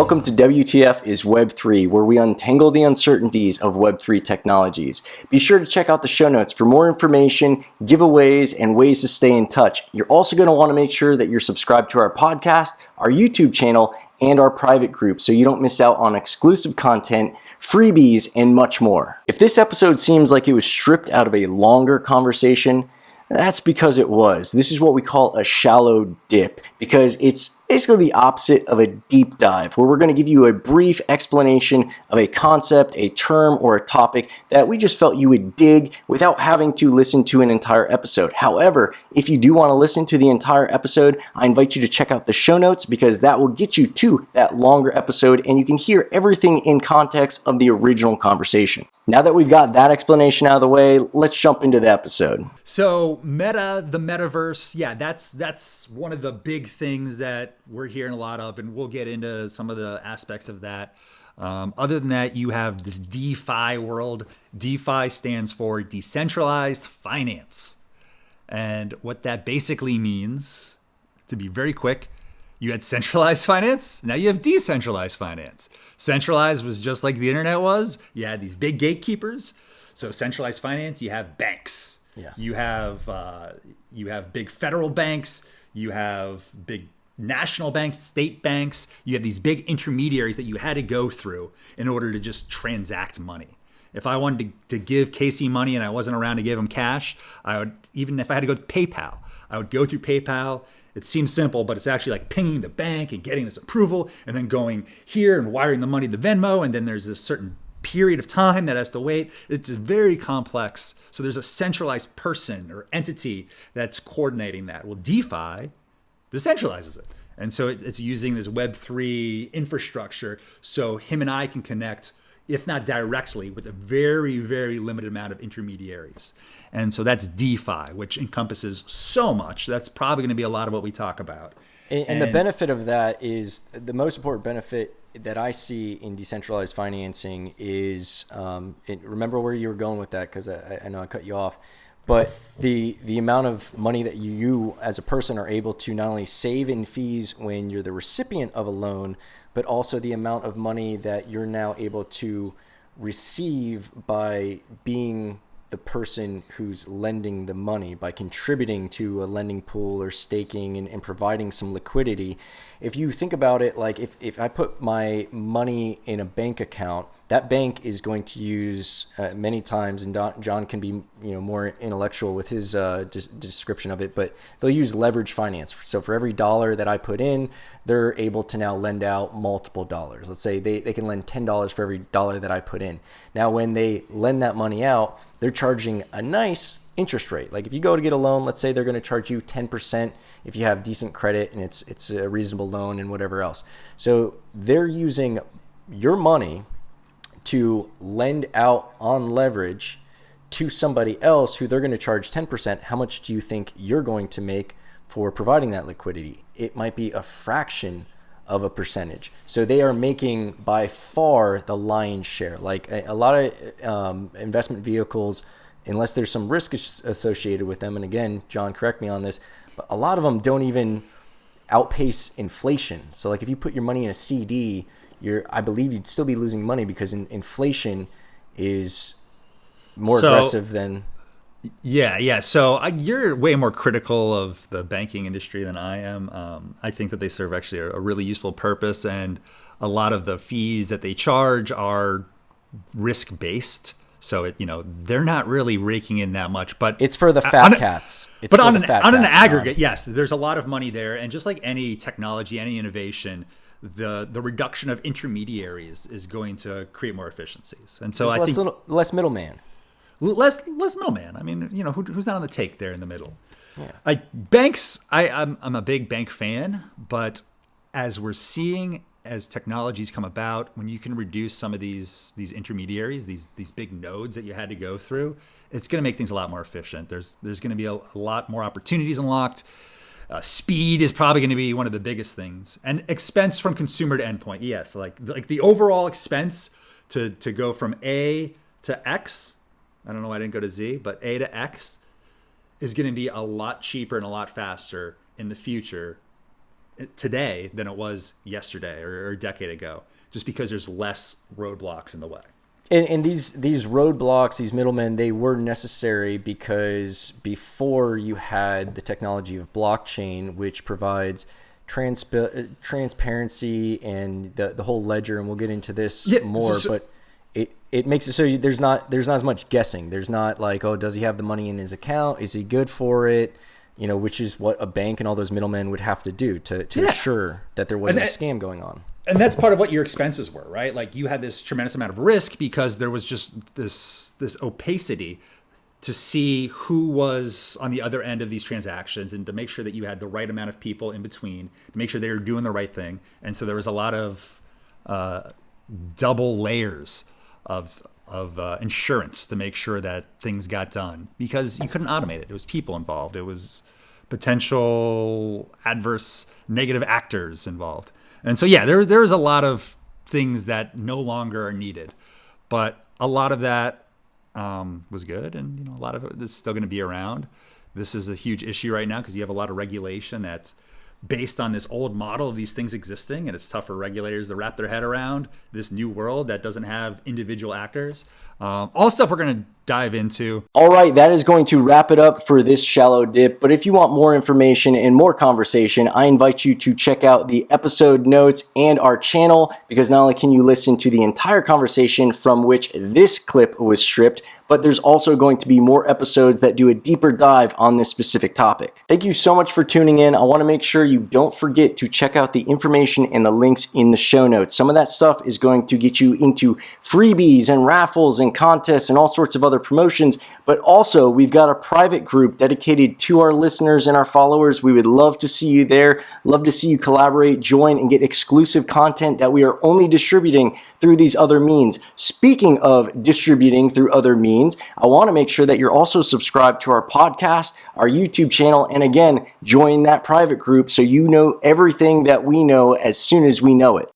Welcome to WTF is Web3, where we untangle the uncertainties of Web3 technologies. Be sure to check out the show notes for more information, giveaways, and ways to stay in touch. You're also going to want to make sure that you're subscribed to our podcast, our YouTube channel, and our private group so you don't miss out on exclusive content, freebies, and much more. If this episode seems like it was stripped out of a longer conversation, that's because it was. This is what we call a shallow dip, because it's basically the opposite of a deep dive, where we're going to give you a brief explanation of a concept, a term, or a topic that we just felt you would dig without having to listen to an entire episode. However, if you do want to listen to the entire episode, I invite you to check out the show notes, because that will get you to that longer episode and you can hear everything in context of the original conversation. Now that we've got that explanation out of the way, let's jump into the episode. So the metaverse, yeah, that's one of the big things that we're hearing a lot of, and we'll get into some of the aspects of that. Other than that, you have this DeFi world. DeFi stands for decentralized finance. And what that basically means, to be very quick, you had centralized finance, now you have decentralized finance. Centralized was just like the internet was. You had these big gatekeepers. So centralized finance, you have banks. Yeah. You have big federal banks. You have big national banks, state banks. You have these big intermediaries that you had to go through in order to just transact money. If I wanted to give Casey money and I wasn't around to give him cash, even if I had to go to PayPal, I would go through PayPal. It seems simple, but it's actually like pinging the bank and getting this approval and then going here and wiring the money to Venmo. And then there's this certain period of time that has to wait. It's very complex. So there's a centralized person or entity that's coordinating that. Well, DeFi decentralizes it. And so it's using this Web3 infrastructure so him and I can connect, if not directly, with a very, very limited amount of intermediaries. And so that's DeFi, which encompasses so much. That's probably going to be a lot of what we talk about. And the benefit of that is, the most important benefit that I see in decentralized financing is, remember where you were going with that, because I know I cut you off, but the amount of money that you as a person are able to not only save in fees when you're the recipient of a loan, but also the amount of money that you're now able to receive by being the person who's lending the money, by contributing to a lending pool or staking and providing some liquidity. If you think about it, like if I put my money in a bank account, that bank is going to use many times, and John can be more intellectual with his description of it, but they'll use leverage finance. So for every dollar that I put in, they're able to now lend out multiple dollars. Let's say they can lend $10 for every dollar that I put in. Now, when they lend that money out, they're charging a nice interest rate. Like if you go to get a loan, let's say they're going to charge you 10% if you have decent credit and it's a reasonable loan and whatever else. So they're using your money to lend out on leverage to somebody else who they're going to charge 10%. How much do you think you're going to make for providing that liquidity? It might be a fraction of a percentage. So they are making by far the lion's share. Like a lot of investment vehicles, unless there's some risk associated with them, and again, John, correct me on this, but a lot of them don't even outpace inflation. So like if you put your money in a CD, I believe you'd still be losing money, because inflation is more aggressive than... Yeah. So you're way more critical of the banking industry than I am. I think that they serve actually a really useful purpose, and a lot of the fees that they charge are risk-based. So they're not really raking in that much, but it's for the fat cats. But on an aggregate, yes, there's a lot of money there, and just like any technology, any innovation, the reduction of intermediaries is going to create more efficiencies. And so I think less middleman. Less middleman. I mean, who's not on the take there in the middle? Yeah. Banks, I'm a big bank fan, but as we're seeing, as technologies come about, when you can reduce some of these intermediaries, these big nodes that you had to go through, it's going to make things a lot more efficient. There's going to be a lot more opportunities unlocked. Speed is probably going to be one of the biggest things, and expense from consumer to endpoint. Yes, like the overall expense to go from A to X. I don't know why I didn't go to Z, but A to X is going to be a lot cheaper and a lot faster in the future today than it was yesterday or a decade ago, just because there's less roadblocks in the way. And these roadblocks, these middlemen, they were necessary because before you had the technology of blockchain, which provides transparency and the whole ledger, and we'll get into this more, but it makes it so there's not as much guessing. There's not like, oh, does he have the money in his account? Is he good for it? You know, which is what a bank and all those middlemen would have to do to ensure that there wasn't a scam going on. And that's part of what your expenses were, right? Like you had this tremendous amount of risk because there was just this opacity to see who was on the other end of these transactions and to make sure that you had the right amount of people in between, to make sure they were doing the right thing. And so there was a lot of double layers of insurance to make sure that things got done, because you couldn't automate it. It was people involved. It was potential adverse negative actors involved. And so, yeah, there is a lot of things that no longer are needed, but a lot of that was good. And, you know, a lot of it is still going to be around. This is a huge issue right now because you have a lot of regulation that's based on this old model of these things existing. And it's tough for regulators to wrap their head around this new world that doesn't have individual actors. All stuff we're going to dive into. All right, that is going to wrap it up for this shallow dip. But if you want more information and more conversation, I invite you to check out the episode notes and our channel, because not only can you listen to the entire conversation from which this clip was stripped, but there's also going to be more episodes that do a deeper dive on this specific topic. Thank you so much for tuning in. I want to make sure you don't forget to check out the information and the links in the show notes. Some of that stuff is going to get you into freebies and raffles and contests and all sorts of other promotions, but also we've got a private group dedicated to our listeners and our followers. We would love to see you there, love to see you collaborate, join, and get exclusive content that we are only distributing through these other means. Speaking of distributing through other means, I want to make sure that you're also subscribed to our podcast, our YouTube channel, and again, join that private group so you know everything that we know as soon as we know it.